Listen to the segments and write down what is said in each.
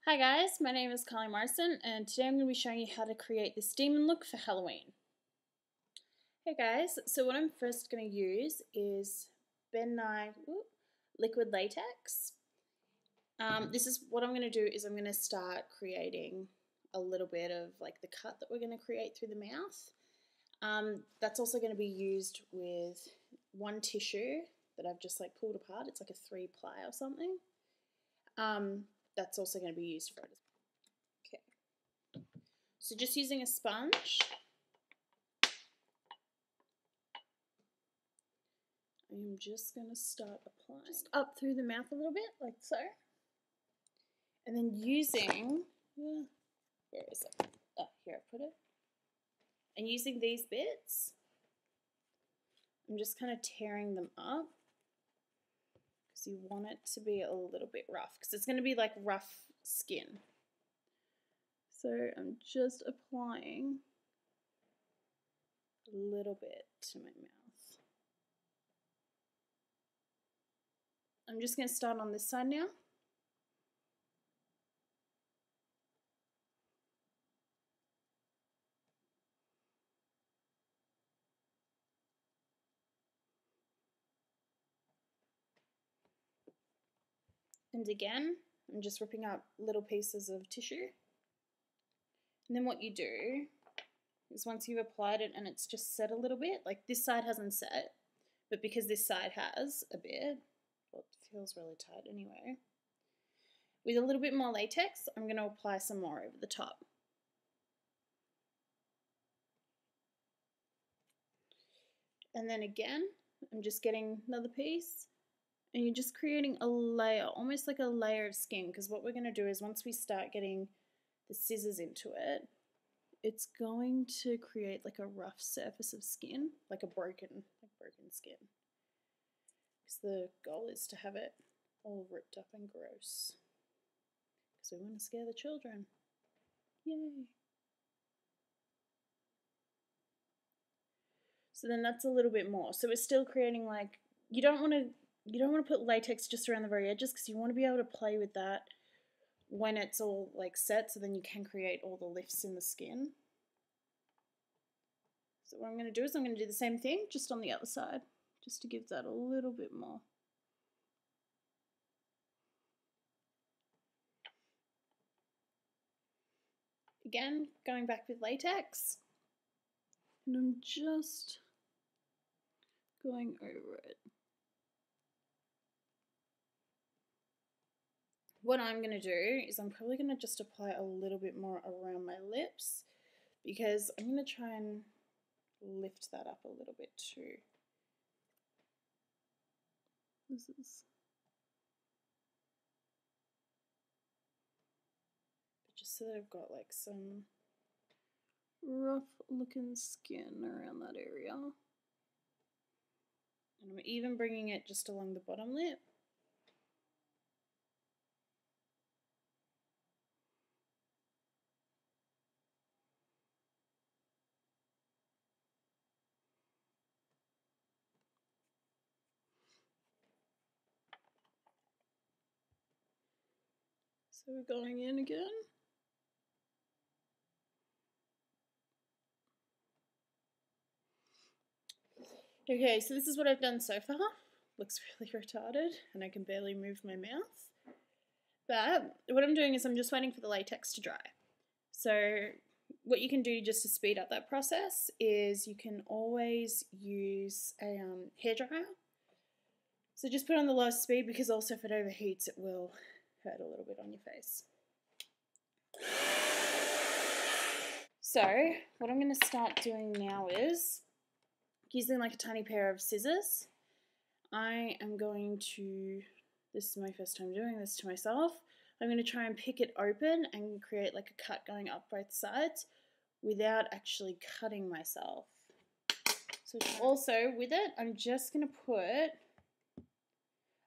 Hi guys, my name is Kahlii Morrison and today I'm going to be showing you how to create this demon look for Halloween. Hey guys, so what I'm first going to use is Nye Liquid Latex. This is what I'm going to do is I'm going to start creating a little bit of like the cut that we're going to create through the mouth. That's also going to be used with one tissue that I've just like pulled apart. It's like a 3-ply or something. That's also going to be used for it. Okay, so just using a sponge, I'm just going to start applying just up through the mouth a little bit, like so. And then using, where is it? Oh, here I put it. And using these bits, I'm just kind of tearing them up because you want it to be a little bit rough because it's going to be like rough skin. So I'm just applying a little bit to my mouth. I'm just going to start on this side now. And again, I'm just ripping out little pieces of tissue. And then what you do is once you've applied it and it's just set a little bit, like this side hasn't set, but because this side has a bit, well, it feels really tight anyway. With a little bit more latex, I'm going to apply some more over the top. And then again, I'm just getting another piece. And you're just creating a layer, almost like a layer of skin, because what we're going to do is once we start getting the scissors into it, it's going to create like a rough surface of skin, like broken skin. Because the goal is to have it all ripped up and gross. Because we want to scare the children. Yay! So then that's a little bit more. So we're still creating like, you don't want to put latex just around the very edges because you want to be able to play with that when it's all like set, so then you can create all the lifts in the skin. So what I'm going to do is I'm going to do the same thing just on the other side, just to give that a little bit more. Again, going back with latex, and I'm just going over it. What I'm going to do is I'm probably going to just apply a little bit more around my lips because I'm going to try and lift that up a little bit too. This is just so that I've got like some rough looking skin around that area. And I'm even bringing it just along the bottom lip. So we're going in again. Okay, so this is what I've done so far. Looks really retarded and I can barely move my mouth. But what I'm doing is I'm just waiting for the latex to dry. So what you can do just to speed up that process is you can always use a hairdryer. So just put it on the lowest speed because also if it overheats it will hurt a little bit on your face. So what I'm going to start doing now is using like a tiny pair of scissors. I am going to, this is my first time doing this to myself, I'm going to try and pick it open and create like a cut going up both sides without actually cutting myself. So also with it, I'm just going to put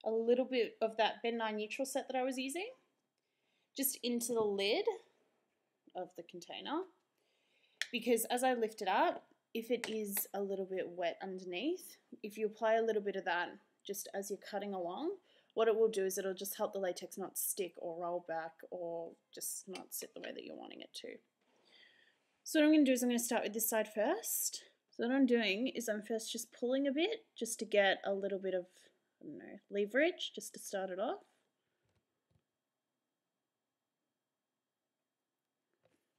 a little bit of that Nye neutral set that I was using just into the lid of the container, because as I lift it up, if it is a little bit wet underneath, if you apply a little bit of that just as you're cutting along, what it will do is it'll just help the latex not stick or roll back or just not sit the way that you're wanting it to. So what I'm going to do is I'm going to start with this side first. So what I'm doing is I'm first just pulling a bit just to get a little bit of, I don't know, leverage just to start it off.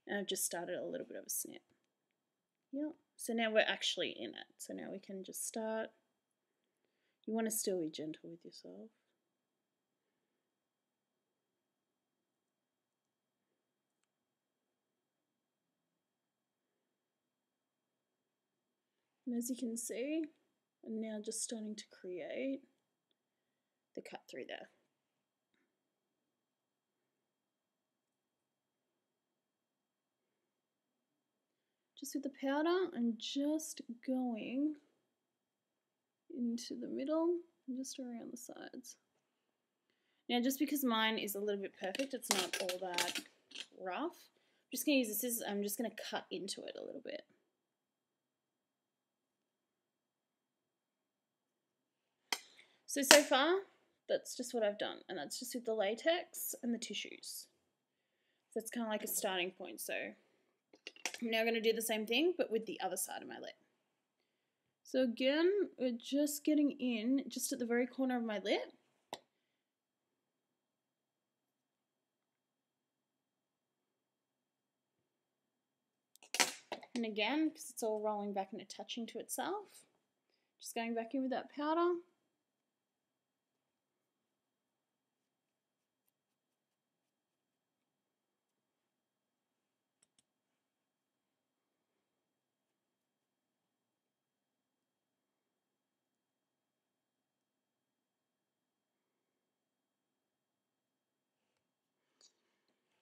And I've just started a little bit of a snip. Yep. So now we're actually in it. So now we can just start. You want to still be gentle with yourself. And as you can see, I'm now just starting to create the cut through there. Just with the powder, I'm just going into the middle and just around the sides. Now, just because mine is a little bit perfect, it's not all that rough, I'm just going to use the scissors, I'm just going to cut into it a little bit. So far, that's just what I've done, and that's just with the latex and the tissues. So that's kind of like a starting point. So I'm now going to do the same thing, but with the other side of my lip. So again, we're just getting in just at the very corner of my lip. And again, because it's all rolling back and attaching to itself, just going back in with that powder.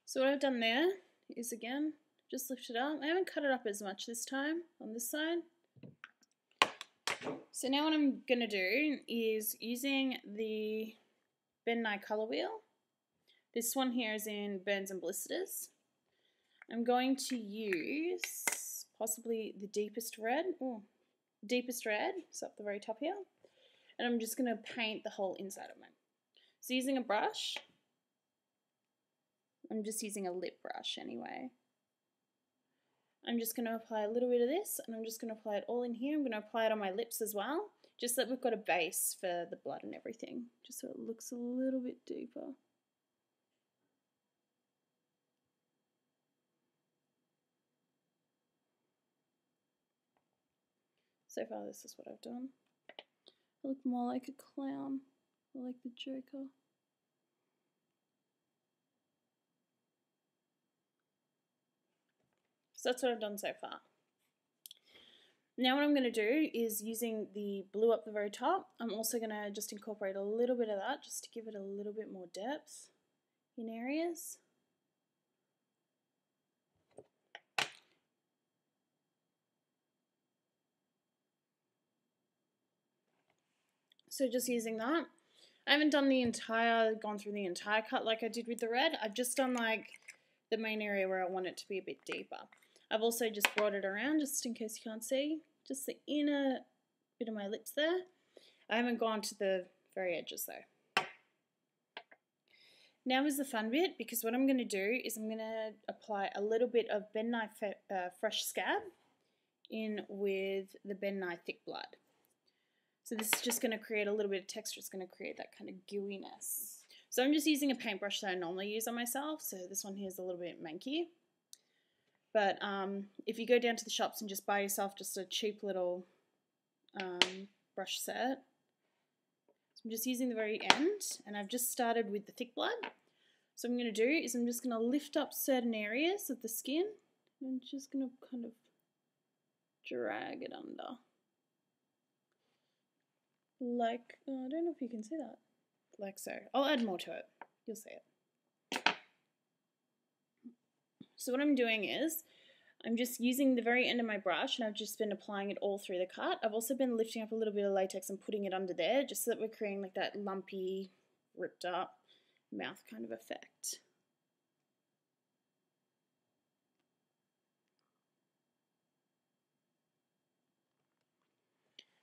So what I've done there is, again, just lift it up. I haven't cut it up as much this time on this side. So now what I'm going to do is, using the Nye Color Wheel, this one here is in Burns and Blisters, I'm going to use possibly the deepest red, so up the very top here, and I'm just going to paint the whole inside of mine. So using a brush, I'm just using a lip brush anyway. I'm just going to apply a little bit of this, and I'm just going to apply it all in here. I'm going to apply it on my lips as well, just so that we've got a base for the blood and everything, just so it looks a little bit deeper. So far, this is what I've done. I look more like a clown, or like the Joker. So that's what I've done so far. Now what I'm going to do is, using the blue up the very top, I'm also going to just incorporate a little bit of that just to give it a little bit more depth in areas. So just using that. I haven't done gone through the entire cut like I did with the red. I've just done like the main area where I want it to be a bit deeper. I've also just brought it around, just in case you can't see, just the inner bit of my lips there. I haven't gone to the very edges though. Now is the fun bit, because what I'm going to do is I'm going to apply a little bit of Nye Fresh Scab in with the Nye Thick Blood. So this is just going to create a little bit of texture. It's going to create that kind of gooiness. So I'm just using a paintbrush that I normally use on myself. So this one here is a little bit manky. But if you go down to the shops and just buy yourself just a cheap little brush set. So I'm just using the very end, and I've just started with the Thick Blood. So what I'm going to do is I'm just going to lift up certain areas of the skin, and I'm just going to kind of drag it under. Like, oh, I don't know if you can see that. Like so. I'll add more to it. You'll see it. So what I'm doing is, I'm just using the very end of my brush, and I've just been applying it all through the cut. I've also been lifting up a little bit of latex and putting it under there, just so that we're creating like that lumpy, ripped up mouth kind of effect.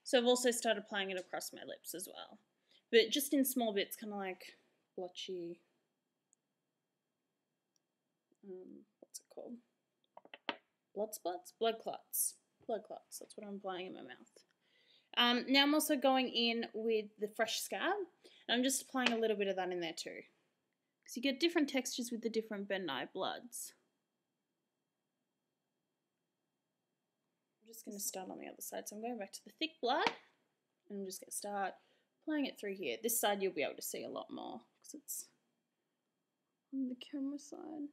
So I've also started applying it across my lips as well. but just in small bits, kind of like blotchy. What's it called? Blood spots? Blood clots. Blood clots. That's what I'm applying in my mouth. Now I'm also going in with the Fresh Scab, and I'm just applying a little bit of that in there too. Because you get different textures with the different Nye Bloods. I'm just going to start on the other side. So I'm going back to the Thick Blood, and I'm just going to start applying it through here. This side you'll be able to see a lot more, because it's on the camera side.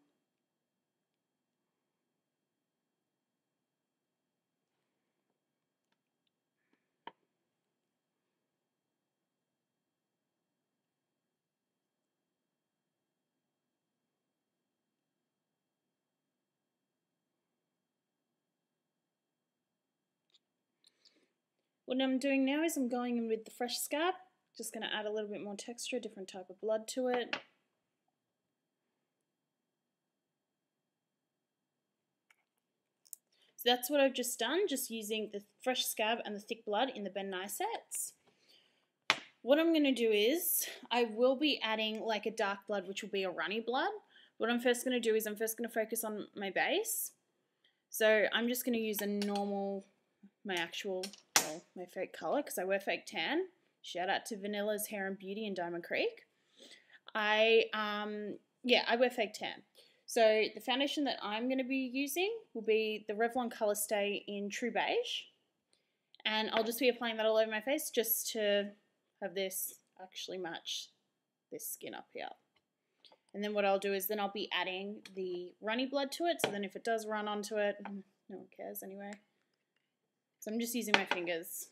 What I'm doing now is I'm going in with the Fresh Scab, just going to add a little bit more texture, a different type of blood to it. So that's what I've just done, just using the Fresh Scab and the Thick Blood in the Nye sets. What I'm going to do is, I will be adding like a dark blood, which will be a runny blood. What I'm first going to do is I'm first going to focus on my base. So I'm just going to use a normal, my actual, well, my fake colour, because I wear fake tan. Shout out to Vanillaz Hair and Beauty in Diamond Creek. I wear fake tan. So the foundation that I'm going to be using will be the Revlon Colorstay in True Beige. And I'll just be applying that all over my face just to have this actually match this skin up here. And then what I'll do is then I'll be adding the runny blood to it. So then if it does run onto it, no one cares anyway. So I'm just using my fingers.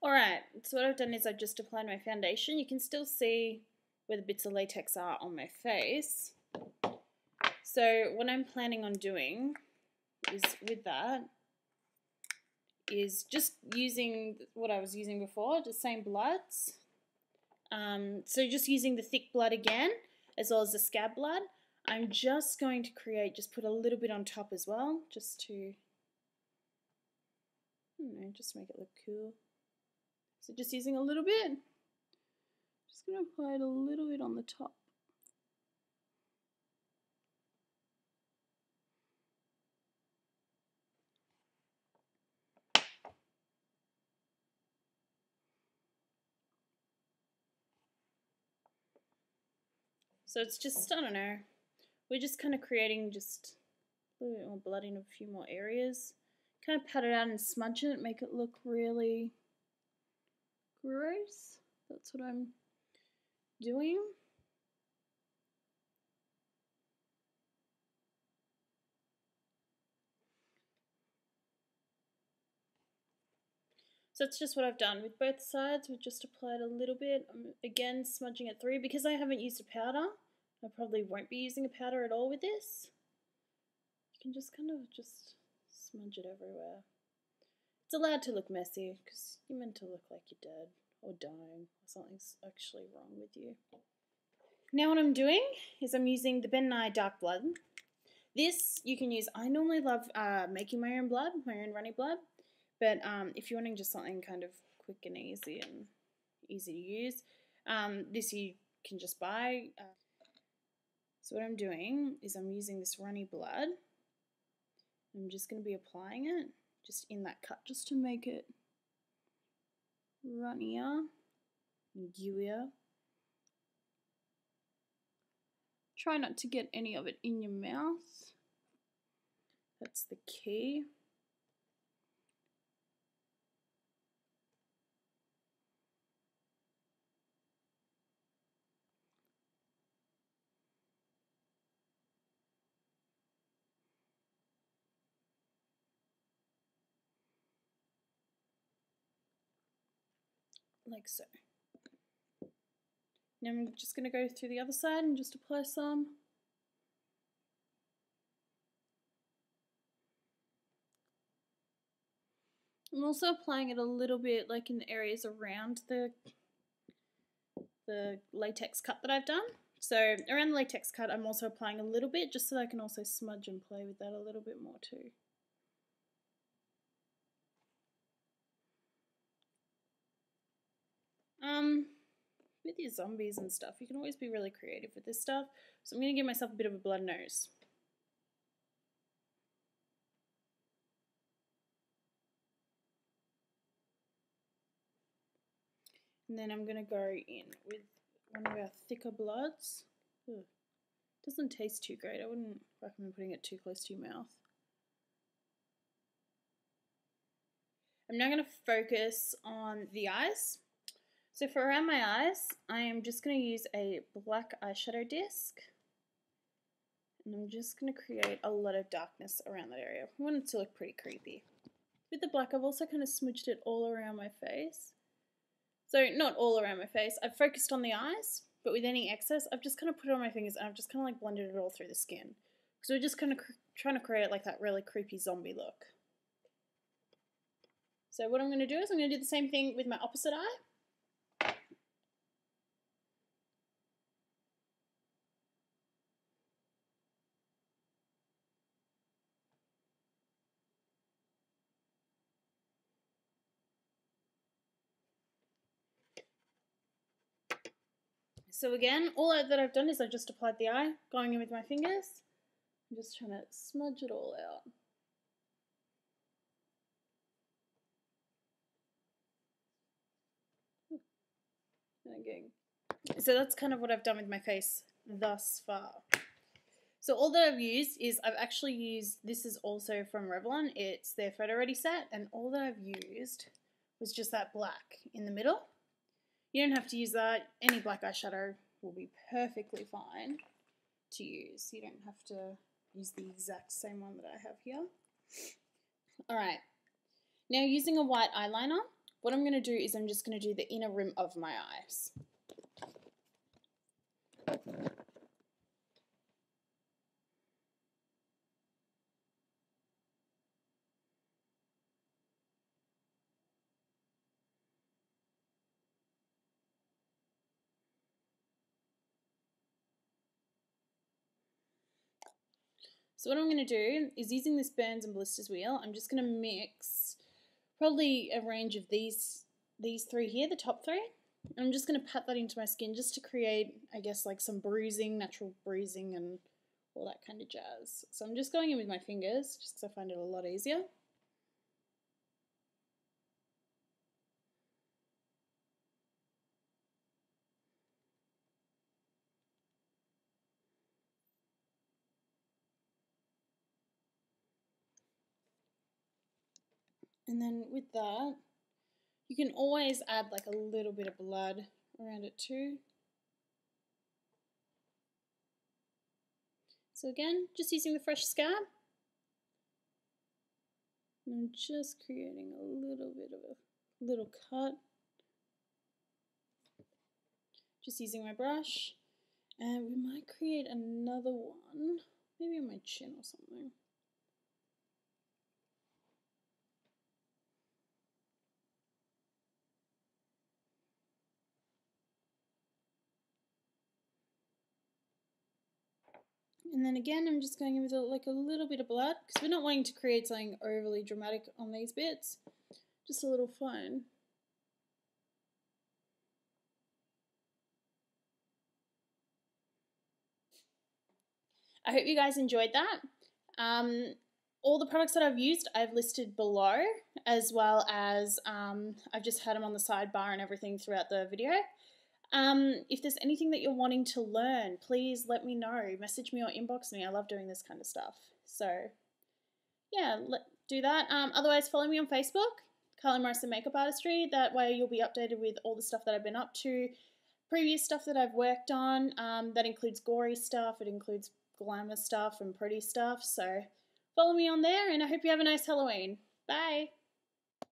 Alright, so what I've done is I've just applied my foundation. You can still see where the bits of latex are on my face. So what I'm planning on doing is with that is just using what I was using before, the same bloods. So just using the Thick Blood again, as well as the Scab Blood. I'm just going to just put a little bit on top as well, just to, I don't know, just make it look cool. So just using a little bit. Just going to apply it a little bit on the top. So it's just, I don't know, we're just kind of creating just a little bit more blood in a few more areas. Kind of pat it out and smudge it, make it look really gross. That's what I'm doing. So that's just what I've done with both sides. We've just applied a little bit. I'm again smudging it through because I haven't used a powder. I probably won't be using a powder at all with this. You can just kind of just smudge it everywhere. It's allowed to look messy because you're meant to look like you're dead or dying or something's actually wrong with you. Now what I'm doing is I'm using the Nye Dark Blood. This you can use, I normally love making my own blood, my own runny blood. But if you're wanting just something kind of quick and easy to use, this you can just buy. So what I'm doing is I'm using this runny blood. I'm just going to be applying it just in that cut just to make it runnier and gooier. Try not to get any of it in your mouth. That's the key. Like so. Now I'm just going to go through the other side and just apply some. I'm also applying it a little bit like in the areas around the latex cut that I've done. So around the latex cut I'm also applying a little bit just so I can also smudge and play with that a little bit more too. With your zombies and stuff, you can always be really creative with this stuff. So I'm going to give myself a bit of a blood nose. And then I'm going to go in with one of our thicker bloods. Ugh. Doesn't taste too great. I wouldn't recommend putting it too close to your mouth. I'm now going to focus on the eyes. So for around my eyes, I am just going to use a black eyeshadow disc. And I'm just going to create a lot of darkness around that area. I want it to look pretty creepy. With the black, I've also kind of smudged it all around my face. So not all around my face. I've focused on the eyes, but with any excess, I've just kind of put it on my fingers and I've just kind of like blended it all through the skin. So we're just kind of trying to create like that really creepy zombie look. So what I'm going to do is I'm going to do the same thing with my opposite eye. So again, all that I've done is I've just applied the eye, going in with my fingers. I'm just trying to smudge it all out. Okay. So that's kind of what I've done with my face thus far. So all that I've used is I've actually used, this is also from Revlon, it's their Photoready set, and all that I've used was just that black in the middle. You don't have to use that. Any black eyeshadow will be perfectly fine to use. You don't have to use the exact same one that I have here. Alright, now using a white eyeliner, what I'm going to do is I'm just going to do the inner rim of my eyes. So what I'm going to do is using this Burns and Blisters wheel, I'm just going to mix probably a range of these three here, the top three. And I'm just going to pat that into my skin just to create, I guess, like some bruising, natural bruising and all that kind of jazz. So I'm just going in with my fingers just because I find it a lot easier. And then with that, you can always add like a little bit of blood around it too. So again, just using the fresh scab. And I'm just creating a little bit of a little cut. Just using my brush. And we might create another one, maybe on my chin or something. And then again, I'm just going in with like a little bit of blood because we're not wanting to create something overly dramatic on these bits. Just a little fun. I hope you guys enjoyed that. All the products that I've used, I've listed below, as well as I've just had them on the sidebar and everything throughout the video. If there's anything that you're wanting to learn, please let me know. Message me or inbox me. I love doing this kind of stuff. So, yeah, do that. Otherwise, follow me on Facebook, Kahlii Morrison Makeup Artistry. That way you'll be updated with all the stuff that I've been up to, previous stuff that I've worked on. That includes gory stuff. It includes glamour stuff and pretty stuff. So follow me on there, and I hope you have a nice Halloween. Bye.